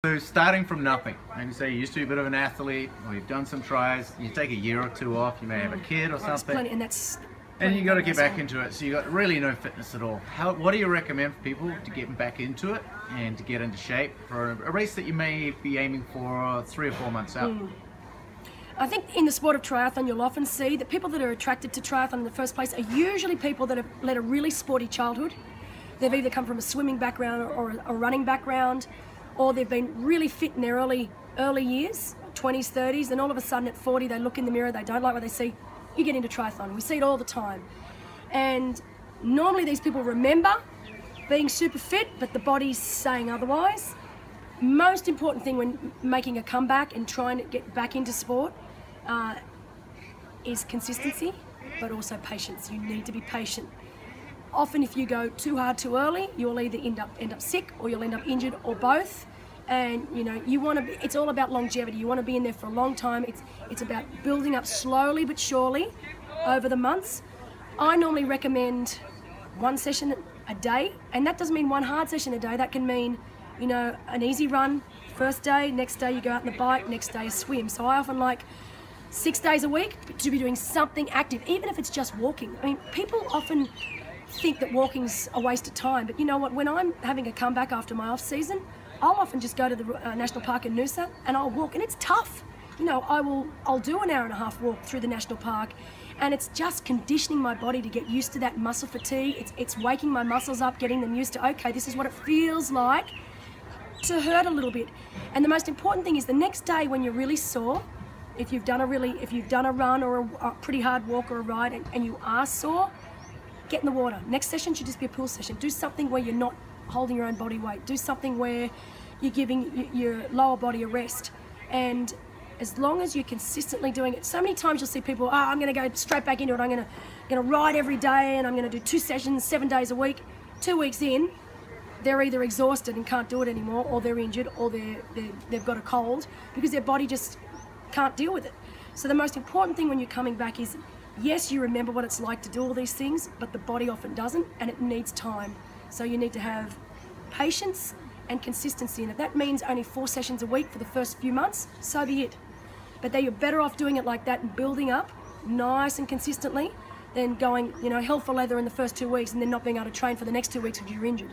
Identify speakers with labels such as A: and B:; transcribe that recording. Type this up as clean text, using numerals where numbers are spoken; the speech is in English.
A: So starting from nothing, and you say you used to be a bit of an athlete, or you've done some tries, you take a year or two off, you may have a kid or something, and you got to get back into it. So you got really no fitness at all. What do you recommend for people to get back into it and to get into shape for a race that you may be aiming for 3 or 4 months out?
B: I think in the sport of triathlon, you'll often see that people that are attracted to triathlon in the first place are usually people that have led a really sporty childhood. They've either come from a swimming background or a running background, or they've been really fit in their early years, 20s, 30s, and all of a sudden at 40 they look in the mirror, they don't like what they see. You get into triathlon. We see it all the time. And normally these people remember being super fit, but the body's saying otherwise. Most important thing when making a comeback and trying to get back into sport is consistency, but also patience. You need to be patient. Often if you go too hard too early, you'll either end up sick, or you'll end up injured, or both. And you know, you want to it's all about longevity. You want to be in there for a long time. It's about building up slowly but surely over the months. I normally recommend 1 session a day, and that doesn't mean 1 hard session a day. That can mean, you know, an easy run first day, next day you go out on the bike, next day a swim. So I often like 6 days a week to be doing something active, even if it's just walking. I mean, people often think that walking's a waste of time, but you know what, when I'm having a comeback after my off season, I'll often just go to the national park in Noosa and I'll walk, and it's tough. You know, I'll do an hour and a half walk through the national park, and it's just conditioning my body to get used to that muscle fatigue. It's waking my muscles up, getting them used to, okay, this is what it feels like to hurt a little bit. And the most important thing is the next day when you're really sore, if you've done a run or a pretty hard walk or a ride and you are sore, get in the water. Next session should just be a pool session. Do something where you're not holding your own body weight. Do something where you're giving your lower body a rest. And as long as you're consistently doing it, so many times you'll see people, I'm going to go straight back into it. I'm going to ride every day, and I'm going to do 2 sessions, 7 days a week. 2 weeks in, they're either exhausted and can't do it anymore, or they're injured, or they've got a cold because their body just can't deal with it. So the most important thing when you're coming back is, yes, you remember what it's like to do all these things, but the body often doesn't, and it needs time. So you need to have patience and consistency, and if that means only 4 sessions a week for the first few months, so be it. But then you're better off doing it like that and building up nice and consistently than going, you know, hell for leather in the first 2 weeks and then not being able to train for the next 2 weeks because you're injured.